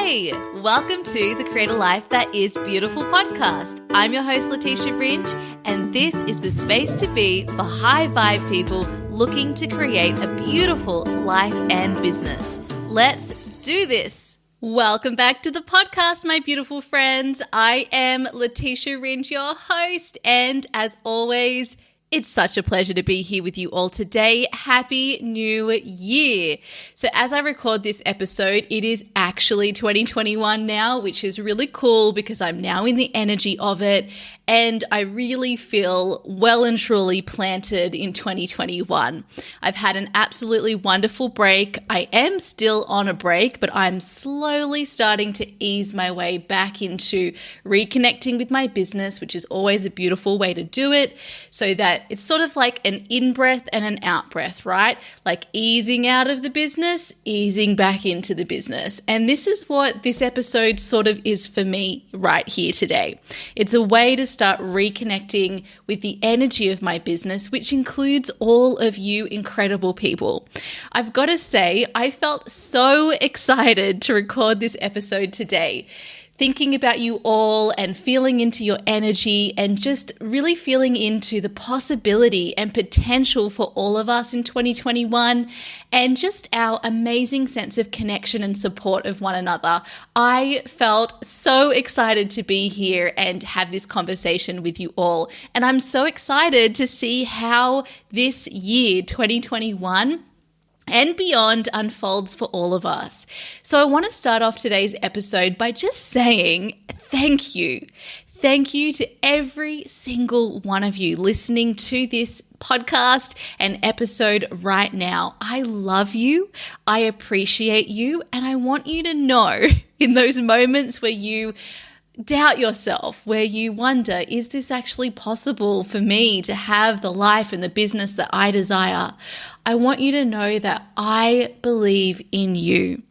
Hey, welcome to the Create a Life That Is Beautiful podcast. I'm your host, Leticia Ringe, and this is the space to be for high vibe people looking to create a beautiful life and business. Let's do this. Welcome back to the podcast, my beautiful friends. I am Leticia Ringe, your host, and as always, it's such a pleasure to be here with you all today. Happy New Year. So as I record this episode, it is actually 2021 now, which is really cool because I'm now in the energy of it. And I really feel well and truly planted in 2021. I've had an absolutely wonderful break. I am still on a break, but I'm slowly starting to ease my way back into reconnecting with my business, which is always a beautiful way to do it, so that it's sort of like an in-breath and an out-breath, right? Like easing out of the business, easing back into the business. And this is what this episode sort of is for me right here today. It's a way to start reconnecting with the energy of my business, which includes all of you incredible people. I've got to say, I felt so excited to record this episode today, thinking about you all and feeling into your energy and just really feeling into the possibility and potential for all of us in 2021 and just our amazing sense of connection and support of one another. I felt so excited to be here and have this conversation with you all. And I'm so excited to see how this year, 2021, and beyond unfolds for all of us. So I want to start off today's episode by just saying thank you. Thank you to every single one of you listening to this podcast and episode right now. I love you. I appreciate you. And I want you to know in those moments where you doubt yourself, where you wonder, is this actually possible for me to have the life and the business that I desire? I want you to know that I believe in you.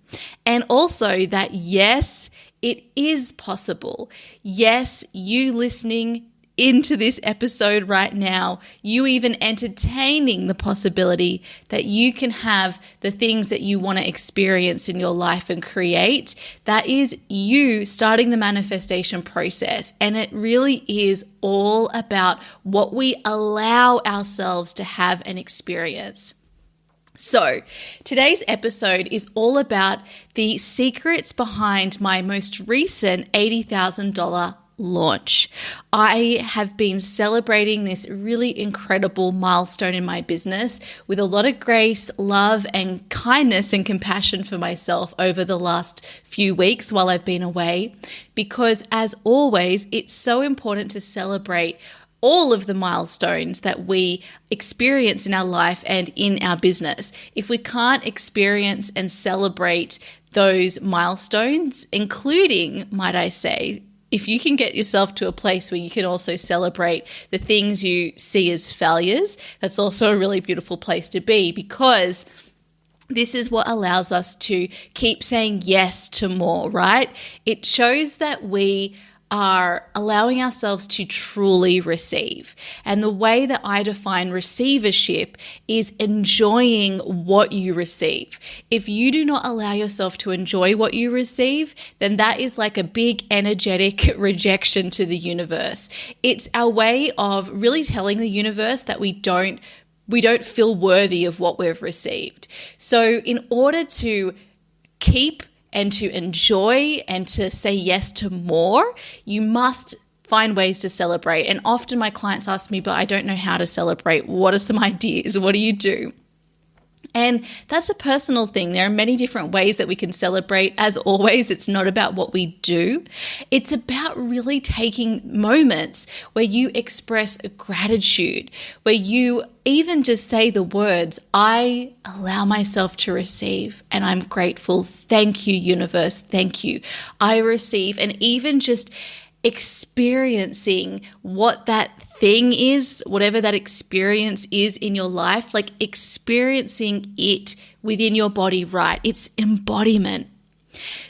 And also that yes, it is possible. Yes, you listening into this episode right now, you even entertaining the possibility that you can have the things that you want to experience in your life and create, that is you starting the manifestation process. And it really is all about what we allow ourselves to have and experience. So today's episode is all about the secrets behind my most recent $80,000 launch. I have been celebrating this really incredible milestone in my business with a lot of grace, love, and kindness and compassion for myself over the last few weeks while I've been away, because as always, it's so important to celebrate all of the milestones that we experience in our life and in our business. If we can't experience and celebrate those milestones, including, might I say, if you can get yourself to a place where you can also celebrate the things you see as failures, that's also a really beautiful place to be, because this is what allows us to keep saying yes to more, right? It shows that we are allowing ourselves to truly receive. And the way that I define receivership is enjoying what you receive. If you do not allow yourself to enjoy what you receive, then that is like a big energetic rejection to the universe. It's our way of really telling the universe that we don't feel worthy of what we've received. So in order to keep and to enjoy and to say yes to more, you must find ways to celebrate. And often my clients ask me, but I don't know how to celebrate. What are some ideas? What do you do? And that's a personal thing. There are many different ways that we can celebrate. As always, it's not about what we do. It's about really taking moments where you express gratitude, where you even just say the words, I allow myself to receive and I'm grateful. Thank you, universe. Thank you. I receive. And even just experiencing what that thing is, whatever that experience is in your life, like experiencing it within your body, right? It's embodiment.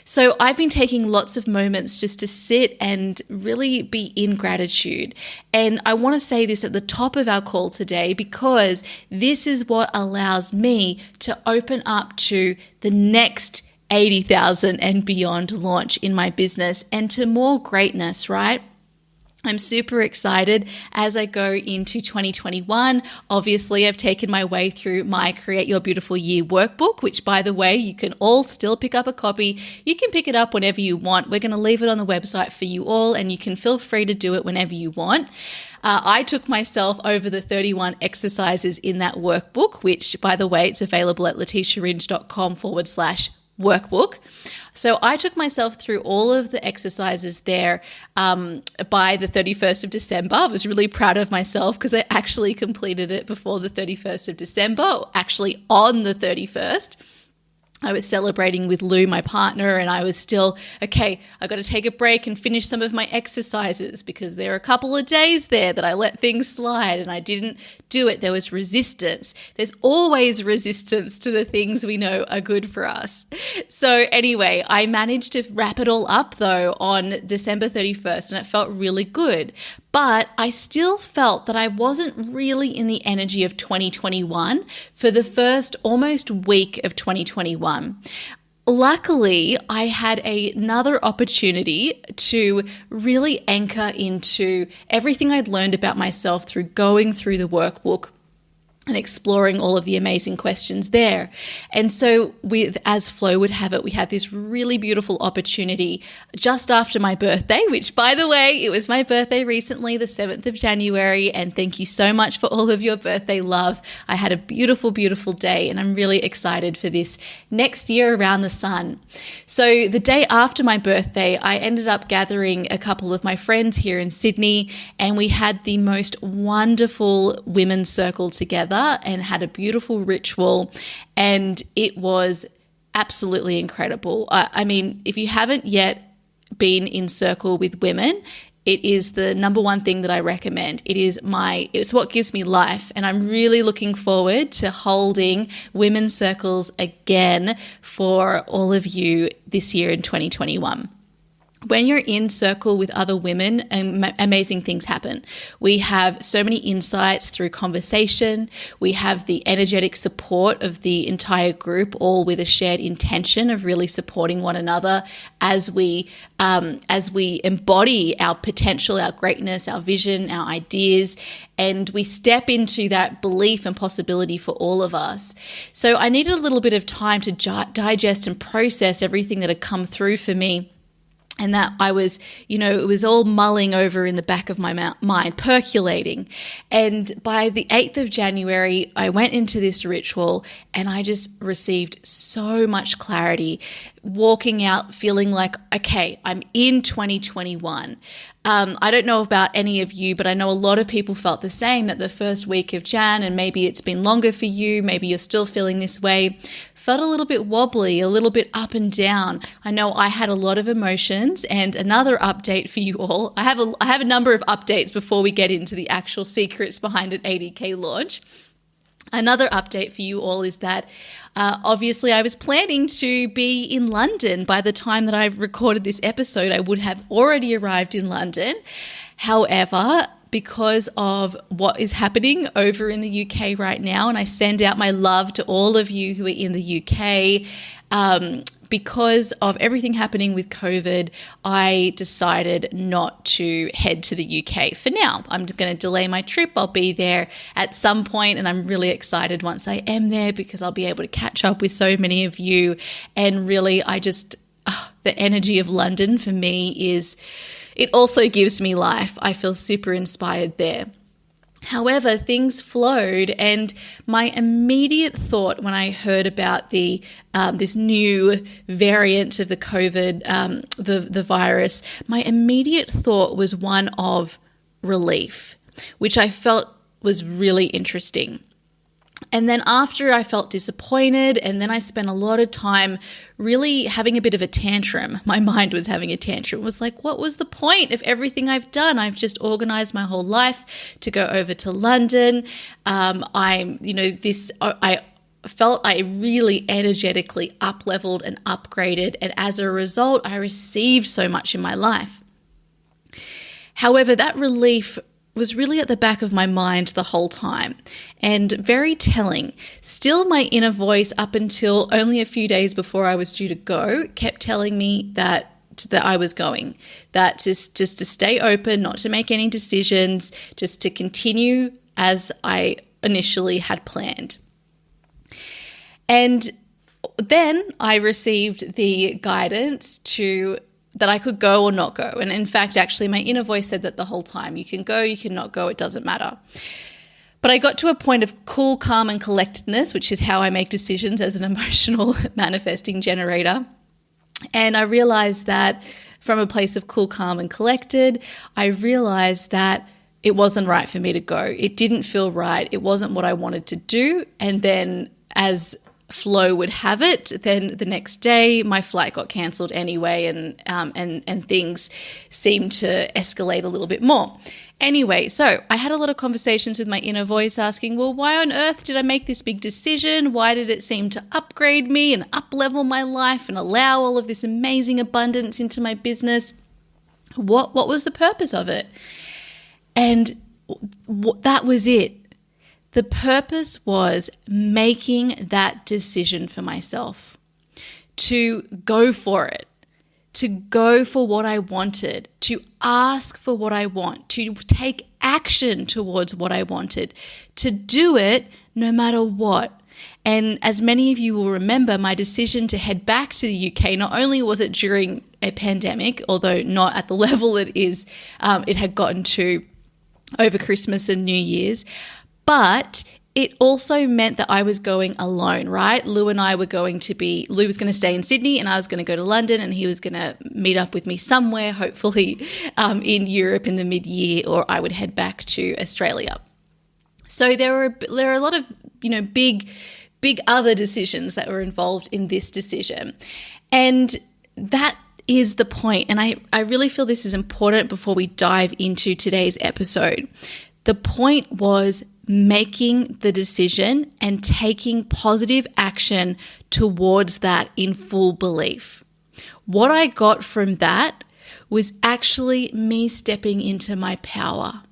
So I've been taking lots of moments just to sit and really be in gratitude. And I want to say this at the top of our call today, because this is what allows me to open up to the next 80,000 and beyond launch in my business and to more greatness, right? I'm super excited as I go into 2021. Obviously, I've taken my way through my Create Your Beautiful Year workbook, which, by the way, you can all still pick up a copy. You can pick it up whenever you want. We're going to leave it on the website for you all, and you can feel free to do it whenever you want. I took myself over the 31 exercises in that workbook, which, by the way, it's available at leticiaringe.com/workbook. So I took myself through all of the exercises there by the 31st of December. I was really proud of myself because I actually completed it before the 31st of December, actually on the 31st. I was celebrating with Lou, my partner, and I was still, okay, I got to take a break and finish some of my exercises because there are a couple of days there that I let things slide and I didn't do it. There was resistance. There's always resistance to the things we know are good for us. So anyway, I managed to wrap it all up though on December 31st and it felt really good. But I still felt that I wasn't really in the energy of 2021 for the first almost week of 2021. Luckily, I had another opportunity to really anchor into everything I'd learned about myself through going through the workbook and exploring all of the amazing questions there. And so as Flow would have it, we had this really beautiful opportunity just after my birthday, which, by the way, it was my birthday recently, the 7th of January. And thank you so much for all of your birthday love. I had a beautiful, beautiful day and I'm really excited for this next year around the sun. So the day after my birthday, I ended up gathering a couple of my friends here in Sydney and we had the most wonderful women's circle together and had a beautiful ritual, and it was absolutely incredible. I mean, if you haven't yet been in circle with women, it is the number one thing that I recommend. It's what gives me life, and I'm really looking forward to holding women's circles again for all of you this year in 2021. When you're in circle with other women, amazing things happen. We have so many insights through conversation. We have the energetic support of the entire group, all with a shared intention of really supporting one another as we embody our potential, our greatness, our vision, our ideas, and we step into that belief and possibility for all of us. So I needed a little bit of time to digest and process everything that had come through for me. And that I was, it was all mulling over in the back of my mind, percolating. And by the 8th of January, I went into this ritual and I just received so much clarity, walking out feeling like, okay, I'm in 2021. I don't know about any of you, but I know a lot of people felt the same, that the first week of Jan, and maybe it's been longer for you, maybe you're still feeling this way, felt a little bit wobbly, a little bit up and down. I know I had a lot of emotions. And another update for you all, I have a number of updates before we get into the actual secrets behind an 80K launch. Another update for you all is that obviously I was planning to be in London by the time that I recorded this episode. I would have already arrived in London. However, because of what is happening over in the UK right now, and I send out my love to all of you who are in the UK, because of everything happening with COVID, I decided not to head to the UK for now. I'm going to delay my trip. I'll be there at some point, and I'm really excited once I am there because I'll be able to catch up with so many of you. And really, the energy of London for me it also gives me life. I feel super inspired there. However, things flowed, and my immediate thought when I heard about this new variant of the COVID, the virus, my immediate thought was one of relief, which I felt was really interesting. And then after, I felt disappointed, and then I spent a lot of time really having a bit of a tantrum. My mind was having a tantrum. It was like, what was the point of everything I've done? I've just organized my whole life to go over to London. I felt I really energetically up-leveled and upgraded, and as a result, I received so much in my life. However, that relief was really at the back of my mind the whole time, and very telling. Still, my inner voice, up until only a few days before I was due to go, kept telling me that I was going, that just to stay open, not to make any decisions, just to continue as I initially had planned. And then I received the guidance that I could go or not go. And in fact, actually, my inner voice said that the whole time. You can go, you can not go, it doesn't matter. But I got to a point of cool, calm, and collectedness, which is how I make decisions as an emotional manifesting generator. And I realized that from a place of cool, calm, and collected, I realized that it wasn't right for me to go. It didn't feel right. It wasn't what I wanted to do. And then as flow would have it, then the next day my flight got cancelled anyway, and things seemed to escalate a little bit more. Anyway, so I had a lot of conversations with my inner voice asking, well, why on earth did I make this big decision? Why did it seem to upgrade me and up-level my life and allow all of this amazing abundance into my business? What was the purpose of it? And that was it. The purpose was making that decision for myself, to go for it, to go for what I wanted, to ask for what I want, to take action towards what I wanted, to do it no matter what. And as many of you will remember, my decision to head back to the UK, not only was it during a pandemic, although not at the level it had gotten to over Christmas and New Year's, but it also meant that I was going alone, right? Lou was going to stay in Sydney and I was going to go to London, and he was going to meet up with me somewhere, hopefully in Europe in the mid-year, or I would head back to Australia. So there are a lot of, big other decisions that were involved in this decision. And that is the point. And I really feel this is important before we dive into today's episode. The point was making the decision and taking positive action towards that in full belief. What I got from that was actually me stepping into my power.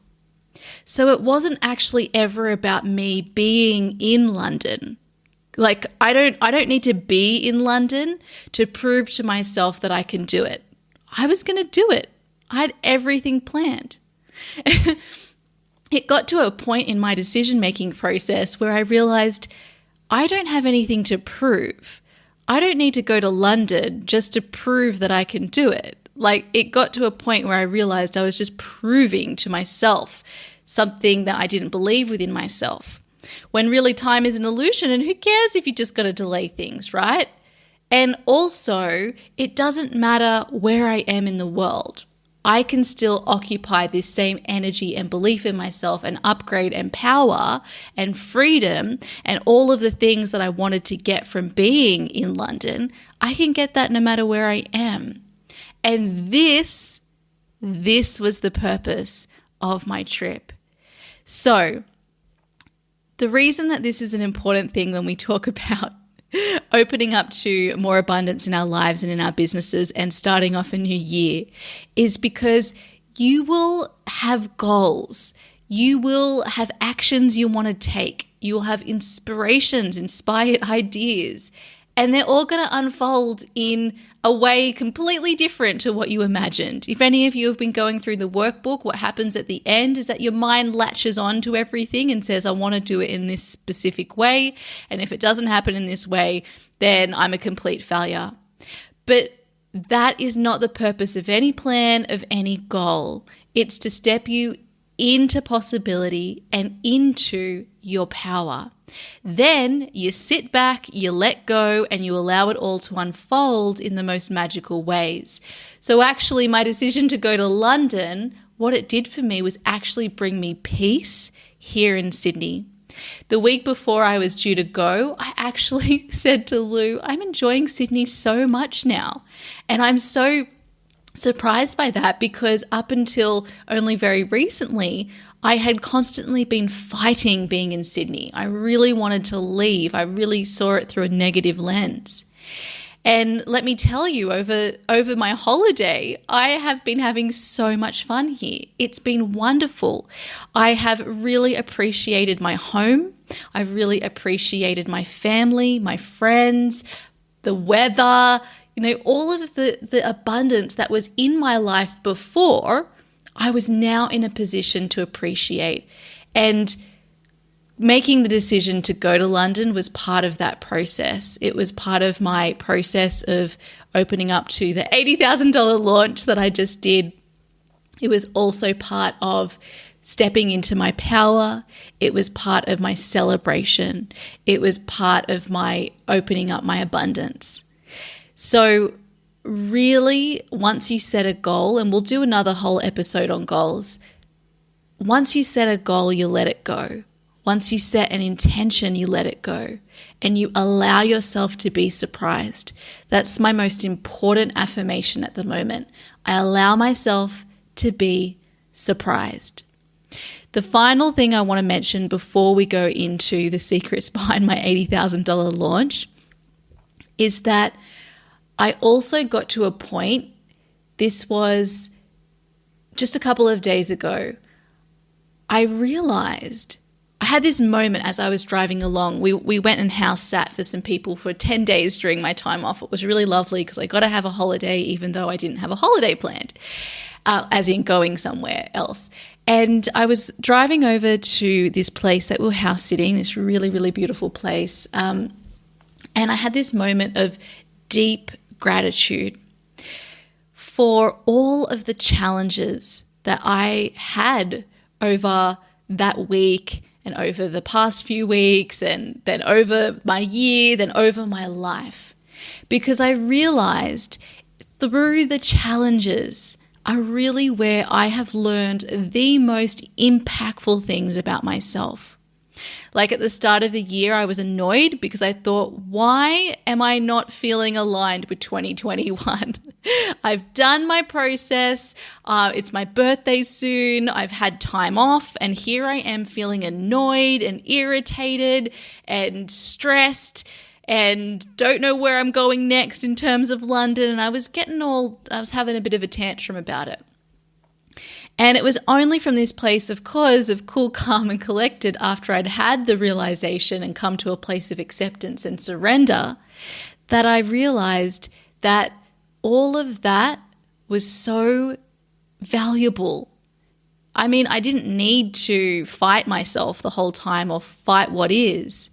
So it wasn't actually ever about me being in London. Like I don't need to be in London to prove to myself that I can do it. I was going to do it. I had everything planned. It got to a point in my decision-making process where I realized I don't have anything to prove. I don't need to go to London just to prove that I can do it. Like it got to a point where I realized I was just proving to myself something that I didn't believe within myself. When really time is an illusion, and who cares if you just got to delay things, right? And also, it doesn't matter where I am in the world. I can still occupy this same energy and belief in myself and upgrade and power and freedom and all of the things that I wanted to get from being in London. I can get that no matter where I am. And this was the purpose of my trip. So the reason that this is an important thing when we talk about opening up to more abundance in our lives and in our businesses and starting off a new year is because you will have goals. You will have actions you want to take. You will have inspirations, inspired ideas, and they're all going to unfold in a way completely different to what you imagined. If any of you have been going through the workbook, what happens at the end is that your mind latches on to everything and says, I want to do it in this specific way. And if it doesn't happen in this way, then I'm a complete failure. But that is not the purpose of any plan, of any goal. It's to step you into possibility and into your power. Then you sit back, you let go, and you allow it all to unfold in the most magical ways. So actually, my decision to go to London, what it did for me was actually bring me peace here in Sydney. The week before I was due to go, I actually said to Lou, I'm enjoying Sydney so much now. And I'm so surprised by that because up until only very recently, I had constantly been fighting being in Sydney. I really wanted to leave. I really saw it through a negative lens. And let me tell you, over my holiday, I have been having so much fun here. It's been wonderful. I have really appreciated my home. I've really appreciated my family, my friends, the weather, all of the abundance that was in my life before, I was now in a position to appreciate. And making the decision to go to London was part of that process. It was part of my process of opening up to the $80,000 launch that I just did. It was also part of stepping into my power. It was part of my celebration. It was part of my opening up my abundance. So really, once you set a goal, and we'll do another whole episode on goals, once you set a goal, you let it go. Once you set an intention, you let it go and you allow yourself to be surprised. That's my most important affirmation at the moment. I allow myself to be surprised. The final thing I want to mention before we go into the secrets behind my $80,000 launch is that I also got to a point, this was just a couple of days ago, I realized I had this moment as I was driving along. We went and house sat for some people for 10 days during my time off. It was really lovely because I got to have a holiday even though I didn't have a holiday planned, as in going somewhere else. And I was driving over to this place that we were house sitting, this really, really beautiful place. And I had this moment of deep gratitude for all of the challenges that I had over that week and over the past few weeks and then over my year, then over my life. Because I realized through the challenges are really where I have learned the most impactful things about myself. Like at the start of the year, I was annoyed because I thought, why am I not feeling aligned with 2021? I've done my process. It's my birthday soon. I've had time off. And here I am feeling annoyed and irritated and stressed and don't know where I'm going next in terms of London. And I was having a bit of a tantrum about it. And it was only from this place, of course, of cool, calm, and collected after I'd had the realization and come to a place of acceptance and surrender that I realized that all of that was so valuable. I mean, I didn't need to fight myself the whole time or fight what is.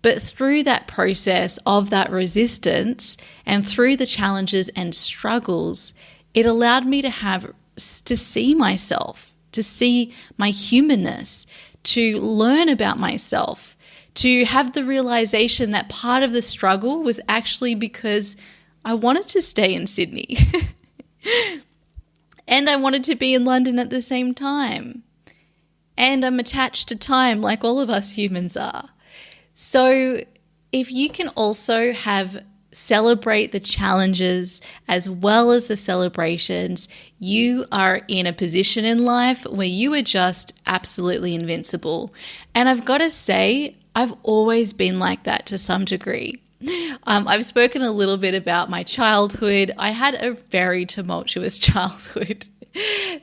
But through that process of that resistance and through the challenges and struggles, it allowed me to see myself, to see my humanness, to learn about myself, to have the realization that part of the struggle was actually because I wanted to stay in Sydney and I wanted to be in London at the same time. And I'm attached to time like all of us humans are. So if you can also celebrate the challenges as well as the celebrations, you are in a position in life where you are just absolutely invincible. And I've got to say, I've always been like that to some degree. I've spoken a little bit about my childhood. I had a very tumultuous childhood.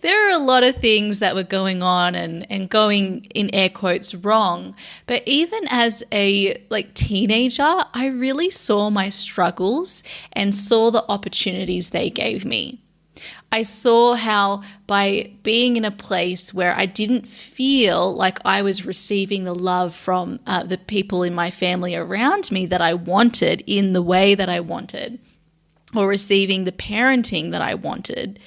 There are a lot of things that were going on and going in air quotes wrong. But even as a teenager, I really saw my struggles and saw the opportunities they gave me. I saw how by being in a place where I didn't feel like I was receiving the love from the people in my family around me that I wanted in the way that I wanted, or receiving the parenting that I wanted,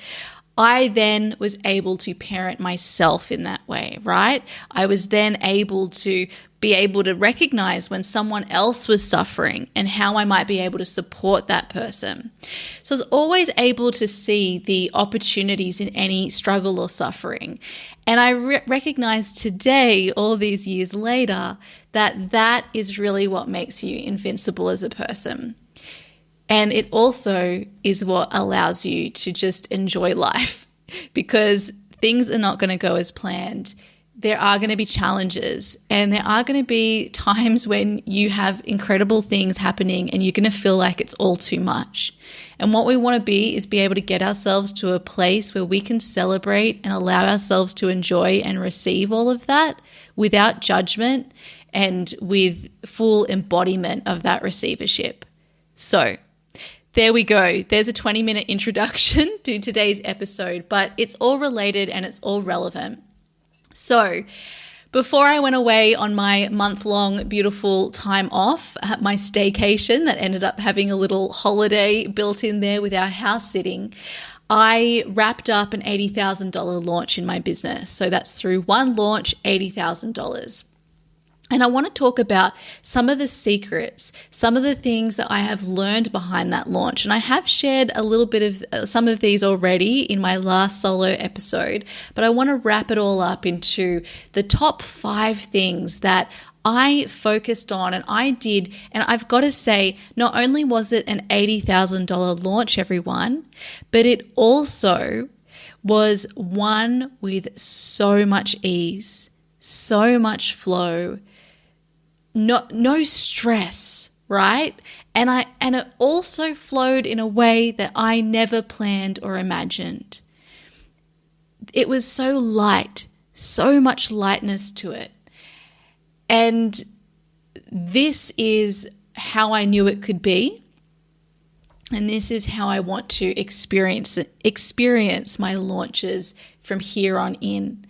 I then was able to parent myself in that way, right? I was then able to recognize when someone else was suffering and how I might be able to support that person. So I was always able to see the opportunities in any struggle or suffering. And I recognize today, all these years later, that is really what makes you invincible as a person. And it also is what allows you to just enjoy life, because things are not going to go as planned. there are going to be challenges, and there are going to be times when you have incredible things happening and you're going to feel like it's all too much. And what we want to be is be able to get ourselves to a place where we can celebrate and allow ourselves to enjoy and receive all of that without judgment and with full embodiment of that receivership. So there we go. There's a 20-minute introduction to today's episode, but it's all related and it's all relevant. So before I went away on my month-long beautiful time off, my staycation that ended up having a little holiday built in there with our house sitting, I wrapped up an $80,000 launch in my business. So that's through one launch, $80,000. And I want to talk about some of the secrets, some of the things that I have learned behind that launch. And I have shared a little bit of some of these already in my last solo episode, but I want to wrap it all up into the top 5 things that I focused on and I did. And I've got to say, not only was it an $80,000 launch, everyone, but it also was one with so much ease, so much flow, no stress, right? And it also flowed in a way that I never planned or imagined. It was so light, so much lightness to it. And this is how I knew it could be. And this is how I want to experience my launches from here on in.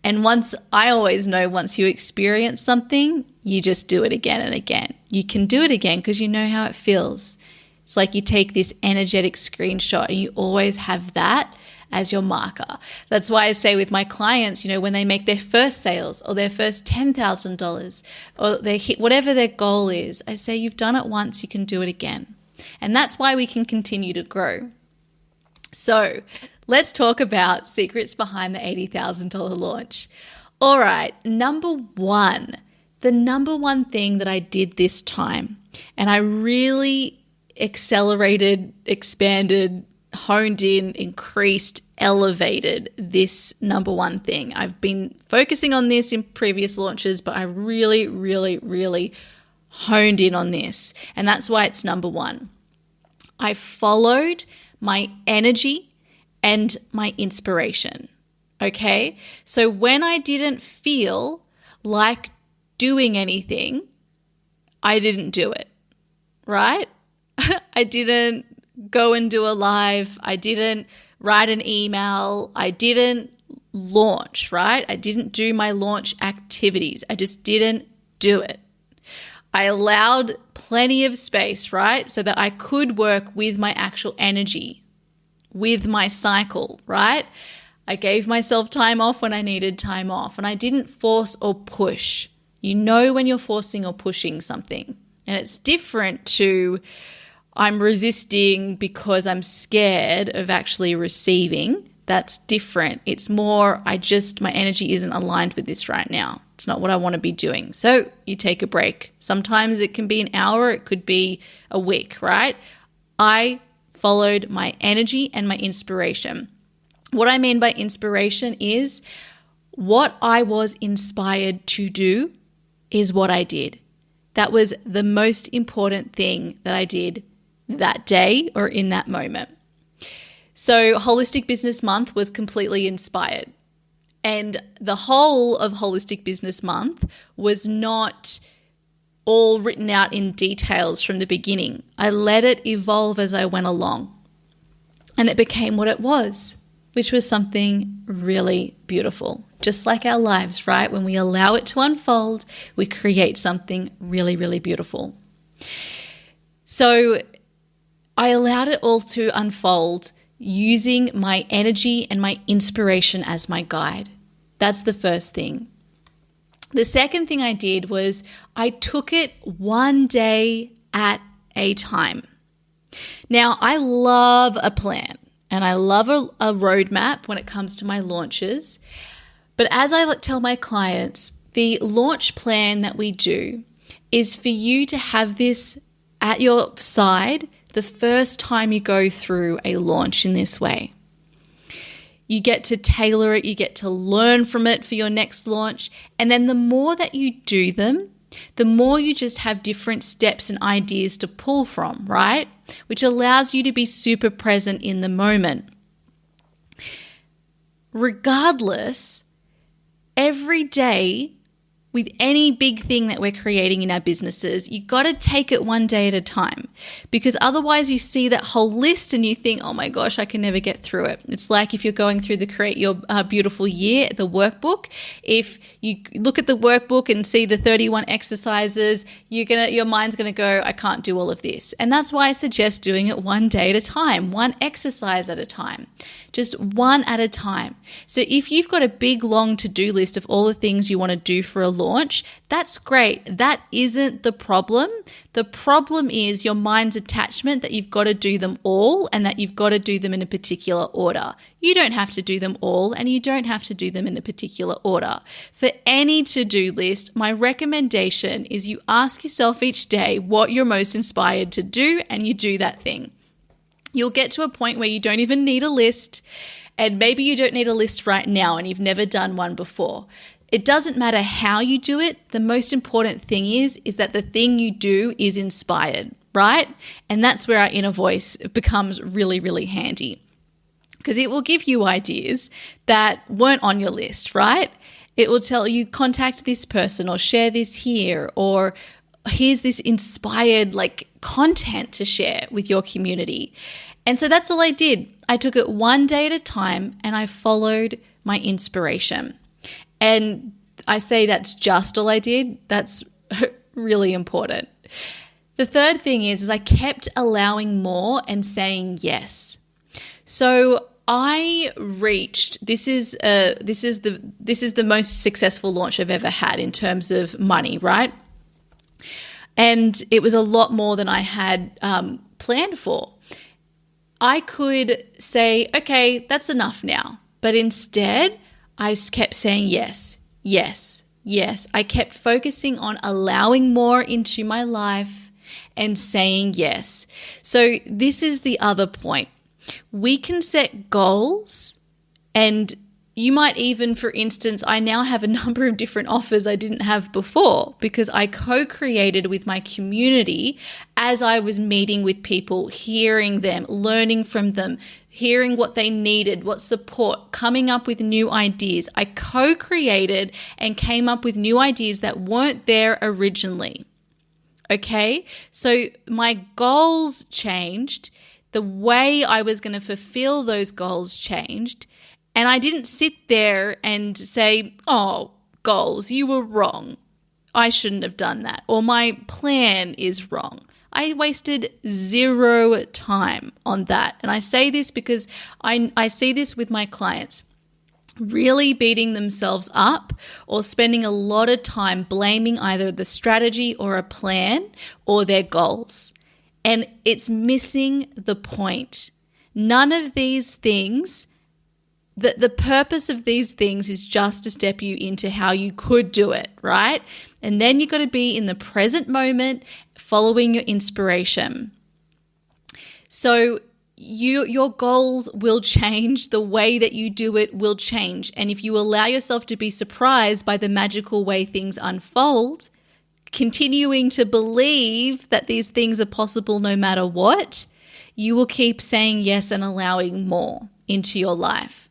And I always know once you experience something, you just do it again and again. You can do it again because you know how it feels. It's like you take this energetic screenshot and you always have that as your marker. That's why I say with my clients, when they make their first sales or their first $10,000 or they hit whatever their goal is, I say you've done it once, you can do it again. And that's why we can continue to grow. So let's talk about secrets behind the $80,000 launch. All right, number 1, the number 1 thing that I did this time, and I really accelerated, expanded, honed in, increased, elevated this number 1 thing. I've been focusing on this in previous launches, but I really, really, really honed in on this, and that's why it's number 1. I followed my energy and my inspiration, okay? So when I didn't feel like doing anything, I didn't do it, right? I didn't go and do a live. I didn't write an email. I didn't launch, right? I didn't do my launch activities. I just didn't do it. I allowed plenty of space, right? So that I could work with my actual energy, with my cycle, right? I gave myself time off when I needed time off, and I didn't force or push. You know when you're forcing or pushing something, and it's different to I'm resisting because I'm scared of actually receiving. That's different. It's more my energy isn't aligned with this right now. It's not what I want to be doing. So you take a break. Sometimes it can be an hour, it could be a week, right? I followed my energy and my inspiration. What I mean by inspiration is what I was inspired to do is what I did. That was the most important thing that I did that day or in that moment. So Holistic Business Month was completely inspired. And the whole of Holistic Business Month was not all written out in details from the beginning. I let it evolve as I went along. And it became what it was, which was something really beautiful. Just like our lives, right? When we allow it to unfold, we create something really, really beautiful. So I allowed it all to unfold using my energy and my inspiration as my guide. That's the first thing. The second thing I did was I took it one day at a time. Now, I love a plan and I love a roadmap when it comes to my launches. But as I tell my clients, the launch plan that we do is for you to have this at your side the first time you go through a launch in this way. You get to tailor it. You get to learn from it for your next launch. And then the more that you do them, the more you just have different steps and ideas to pull from, right? Which allows you to be super present in the moment. Regardless, every day with any big thing that we're creating in our businesses, you got to take it one day at a time, because otherwise you see that whole list and you think, oh my gosh, I can never get through it. It's like if you're going through the Create Your Beautiful Year, the workbook. If you look at the workbook and see the 31 exercises, your mind's going to go, I can't do all of this. And that's why I suggest doing it one day at a time, one exercise at a time. Just one at a time. So if you've got a big, long to-do list of all the things you want to do for a launch, that's great. That isn't the problem. The problem is your mind's attachment that you've got to do them all and that you've got to do them in a particular order. You don't have to do them all, and you don't have to do them in a particular order. For any to-do list, my recommendation is you ask yourself each day what you're most inspired to do, and you do that thing. You'll get to a point where you don't even need a list, and maybe you don't need a list right now and you've never done one before. It doesn't matter how you do it. The most important thing is that the thing you do is inspired, right? And that's where our inner voice becomes really, really handy, because it will give you ideas that weren't on your list, right? It will tell you, contact this person or share this here, or here's this inspired content to share with your community. And so that's all I did. I took it one day at a time and I followed my inspiration. And I say that's just all I did. That's really important. The third thing is I kept allowing more and saying yes. So I reached, this is the most successful launch I've ever had in terms of money, right? And it was a lot more than I had planned for. I could say, okay, that's enough now. But instead, I kept saying yes, yes, yes. I kept focusing on allowing more into my life and saying yes. So this is the other point. We can set goals, and you might even, for instance, I now have a number of different offers I didn't have before because I co-created with my community as I was meeting with people, hearing them, learning from them, hearing what they needed, what support, coming up with new ideas. I co-created and came up with new ideas that weren't there originally. Okay? So my goals changed. The way I was going to fulfill those goals changed. And I didn't sit there and say, oh, goals, you were wrong. I shouldn't have done that. Or my plan is wrong. I wasted zero time on that. And I say this because I see this with my clients, really beating themselves up or spending a lot of time blaming either the strategy or a plan or their goals. And it's missing the point. None of these things, the purpose of these things is just to step you into how you could do it, right? And then you've got to be in the present moment, following your inspiration. So your goals will change. The way that you do it will change. And if you allow yourself to be surprised by the magical way things unfold, continuing to believe that these things are possible no matter what, you will keep saying yes and allowing more into your life.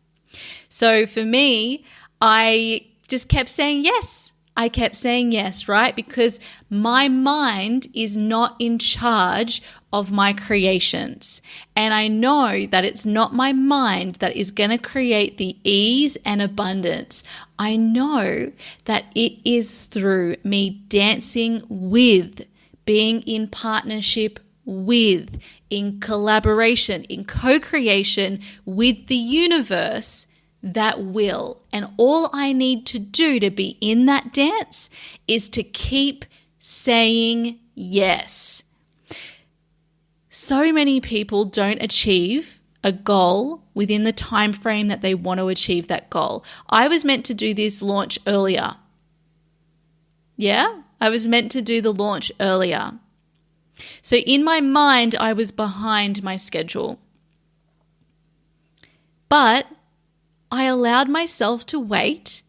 So for me, I just kept saying yes. I kept saying yes, right? Because my mind is not in charge of my creations. And I know that it's not my mind that is going to create the ease and abundance. I know that it is through me dancing with, being in partnership with, in collaboration, in co-creation with the universe that will. And all I need to do to be in that dance is to keep saying yes. So many people don't achieve a goal within the time frame that they want to achieve that goal. I was meant to do this launch earlier. Yeah, I was meant to do the launch earlier. So in my mind, I was behind my schedule. But allowed myself to wait,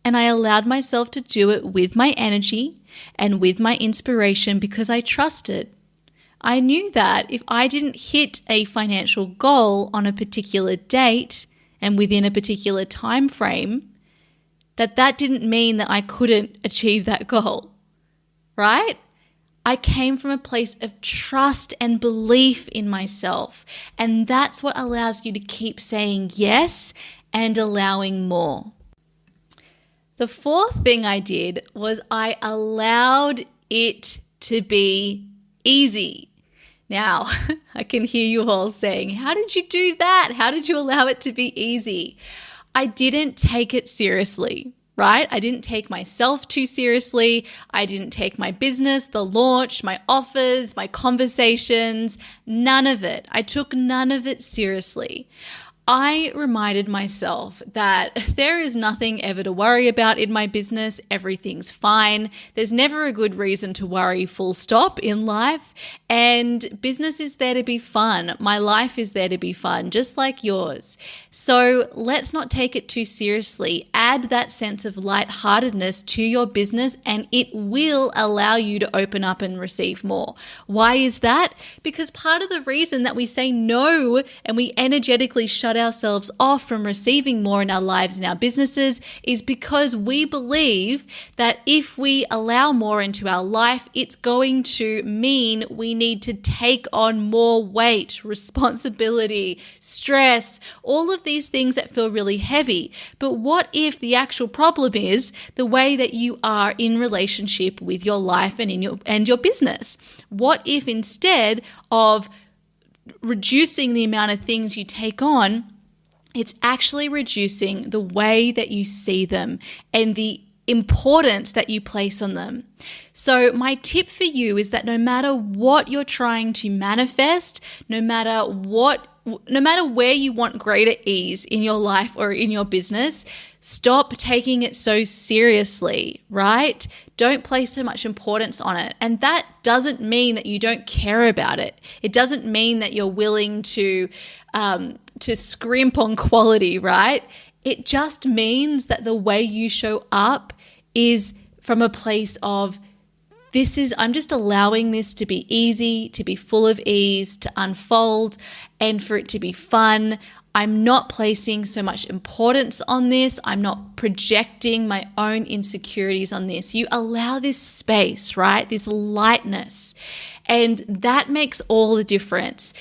and I allowed myself to do it with my energy and with my inspiration because I trusted. I knew that if I didn't hit a financial goal on a particular date and within a particular time frame, that didn't mean that I couldn't achieve that goal, right? I came from a place of trust and belief in myself, and that's what allows you to keep saying yes and allowing more. The fourth thing I did was I allowed it to be easy. Now, I can hear you all saying, how did you do that? How did you allow it to be easy? I didn't take it seriously, right? I didn't take myself too seriously. I didn't take my business, the launch, my offers, my conversations, none of it. I took none of it seriously. I reminded myself that there is nothing ever to worry about in my business. Everything's fine. There's never a good reason to worry, full stop, in life. And business is there to be fun. My life is there to be fun, just like yours. So let's not take it too seriously. Add that sense of light-heartedness to your business and it will allow you to open up and receive more. Why is that? Because part of the reason that we say no and we energetically shut ourselves off from receiving more in our lives and our businesses is because we believe that if we allow more into our life, it's going to mean we need to take on more weight, responsibility, stress, all of these things that feel really heavy. But what if the actual problem is the way that you are in relationship with your life and your business? What if instead of reducing the amount of things you take on, it's actually reducing the way that you see them and the importance that you place on them. So my tip for you is that no matter what you're trying to manifest, no matter where you want greater ease in your life or in your business, stop taking it so seriously, right? Don't place so much importance on it. And that doesn't mean that you don't care about it. It doesn't mean that you're willing to scrimp on quality, right? It just means that the way you show up is from a place of I'm just allowing this to be easy, to be full of ease, to unfold, and for it to be fun. I'm not placing so much importance on this. I'm not projecting my own insecurities on this. You allow this space, right? This lightness. And that makes all the difference.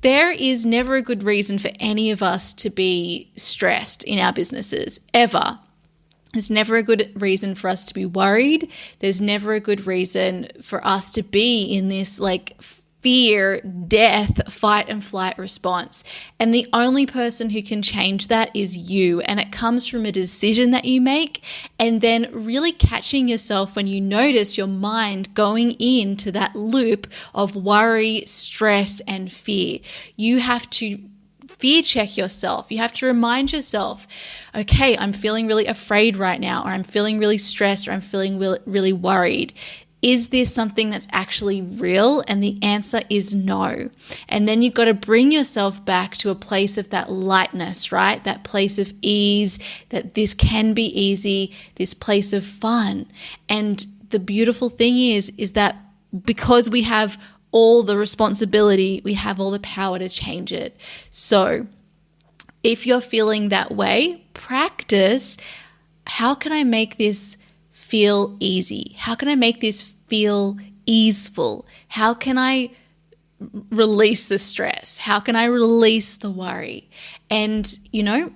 There is never a good reason for any of us to be stressed in our businesses, ever. There's never a good reason for us to be worried. There's never a good reason for us to be in this fear, death, fight and flight response. And the only person who can change that is you. And it comes from a decision that you make and then really catching yourself when you notice your mind going into that loop of worry, stress, and fear. You have to fear check yourself. You have to remind yourself, okay, I'm feeling really afraid right now, or I'm feeling really stressed, or I'm feeling really worried. Is this something that's actually real? And the answer is no. And then you've got to bring yourself back to a place of that lightness, right? That place of ease, that this can be easy, this place of fun. And the beautiful thing is that because we have all the responsibility, we have all the power to change it. So if you're feeling that way, practice, how can I make this feel easy? How can I make this feel easeful? How can I release the stress? How can I release the worry? And,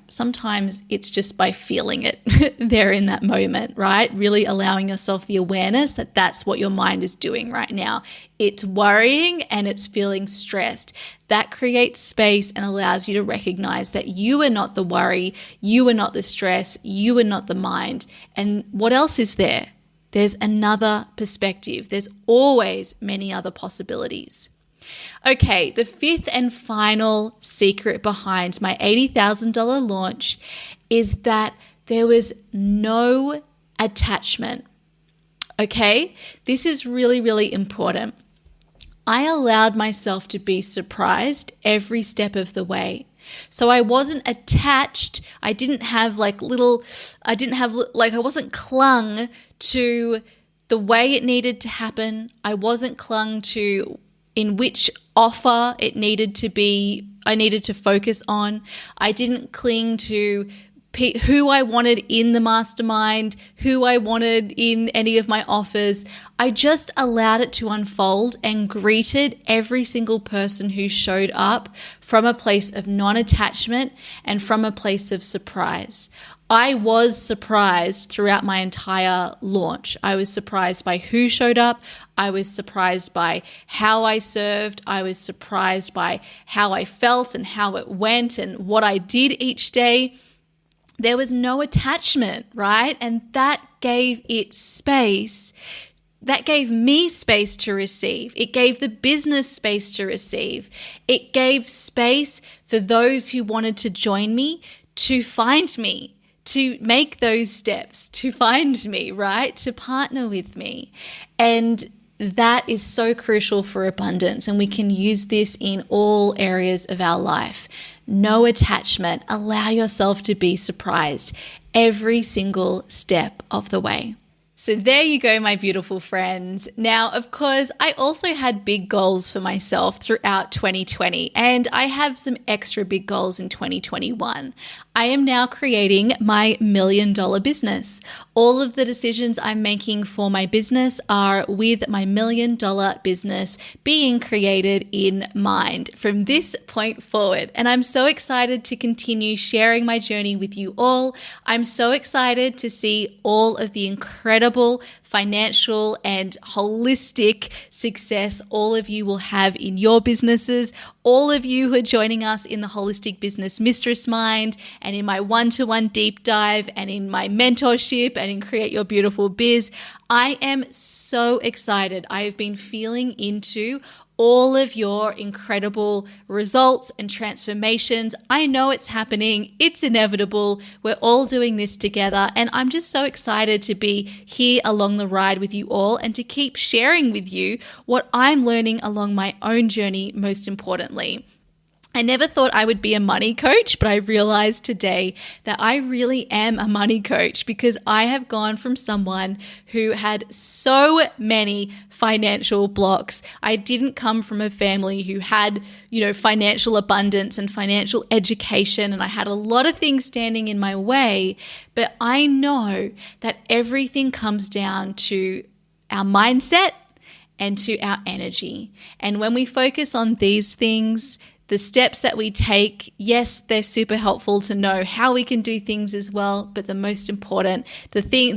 sometimes it's just by feeling it there in that moment, right? Really allowing yourself the awareness that that's what your mind is doing right now. It's worrying and it's feeling stressed. That creates space and allows you to recognize that you are not the worry, you are not the stress, you are not the mind. And what else is there? There's another perspective. There's always many other possibilities. Okay, the fifth and final secret behind my $80,000 launch is that there was no attachment. Okay, this is really, really important. I allowed myself to be surprised every step of the way. So I wasn't attached. I wasn't clung to the way it needed to happen. I wasn't clung to in which offer it needed to be, I needed to focus on. I didn't cling to who I wanted in the mastermind, who I wanted in any of my offers. I just allowed it to unfold and greeted every single person who showed up from a place of non-attachment and from a place of surprise. I was surprised throughout my entire launch. I was surprised by who showed up. I was surprised by how I served. I was surprised by how I felt and how it went and what I did each day. There was no attachment, right? And that gave it space. That gave me space to receive. It gave the business space to receive. It gave space for those who wanted to join me to find me, to make those steps, to find me, right? To partner with me. And that is so crucial for abundance. And we can use this in all areas of our life. No attachment. Allow yourself to be surprised every single step of the way. So there you go, my beautiful friends. Now, of course, I also had big goals for myself throughout 2020, and I have some extra big goals in 2021. I am now creating my $1 million business. All of the decisions I'm making for my business are with my $1 million business being created in mind from this point forward. And I'm so excited to continue sharing my journey with you all. I'm so excited to see all of the incredible financial and holistic success all of you will have in your businesses. All of you who are joining us in the Holistic Business Mistress Mind and in my one-to-one deep dive and in my mentorship and in Create Your Beautiful Biz. I am so excited. I have been feeling into all of your incredible results and transformations. I know it's happening. It's inevitable. We're all doing this together. And I'm just so excited to be here along the ride with you all and to keep sharing with you what I'm learning along my own journey, most importantly. I never thought I would be a money coach, but I realized today that I really am a money coach because I have gone from someone who had so many financial blocks. I didn't come from a family who had, financial abundance and financial education, and I had a lot of things standing in my way, but I know that everything comes down to our mindset and to our energy. And when we focus on these things, the steps that we take, yes, they're super helpful to know how we can do things as well. But the most important, the thing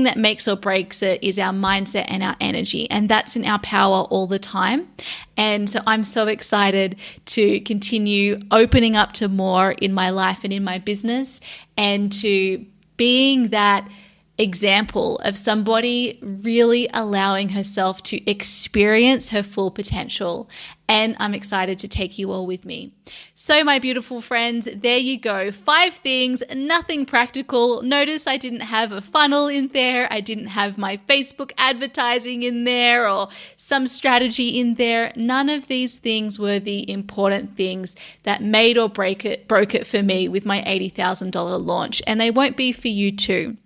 that makes or breaks it is our mindset and our energy. And that's in our power all the time. And so I'm so excited to continue opening up to more in my life and in my business and to being that example of somebody really allowing herself to experience her full potential. And I'm excited to take you all with me. So my beautiful friends, there you go. 5 things, nothing practical. Notice I didn't have a funnel in there. I didn't have my Facebook advertising in there or some strategy in there. None of these things were the important things that made or broke it for me with my $80,000 launch. And they won't be for you too.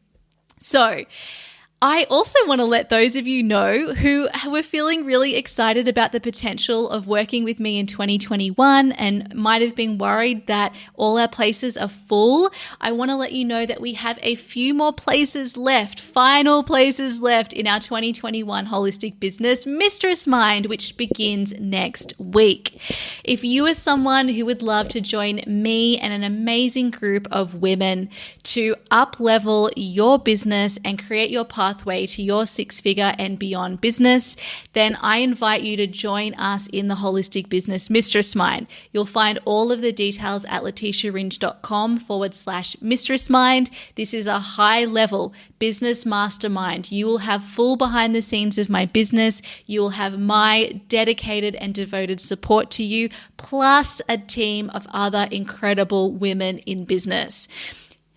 So I also want to let those of you know who were feeling really excited about the potential of working with me in 2021 and might have been worried that all our places are full. I want to let you know that we have a few more places left, final places left in our 2021 Holistic Business Mistress Mind, which begins next week. If you are someone who would love to join me and an amazing group of women to up-level your business and create your pathway to your 6-figure and beyond business, then I invite you to join us in the Holistic Business Mistress Mind. You'll find all of the details at leticiaringe.com/mistress mind. This is a high-level business mastermind. You will have full behind the scenes of my business. You will have my dedicated and devoted support to you, plus a team of other incredible women in business.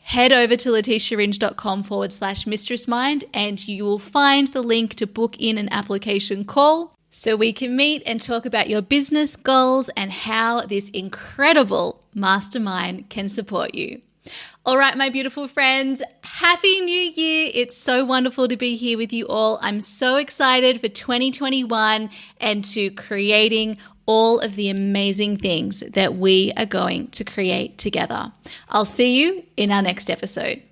Head over to leticiaringe.com/mistress mind and you will find the link to book in an application call so we can meet and talk about your business goals and how this incredible mastermind can support you. All right, my beautiful friends, Happy New Year. It's so wonderful to be here with you all. I'm so excited for 2021 and to creating all of the amazing things that we are going to create together. I'll see you in our next episode.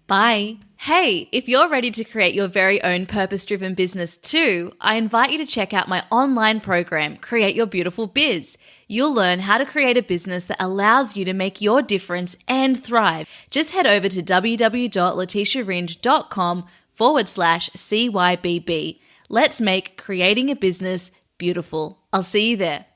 Bye. Hey, if you're ready to create your very own purpose-driven business too, I invite you to check out my online program, Create Your Beautiful Biz. You'll learn how to create a business that allows you to make your difference and thrive. Just head over to www.leticiaringe.com/CYBB. Let's make creating a business beautiful. I'll see you there.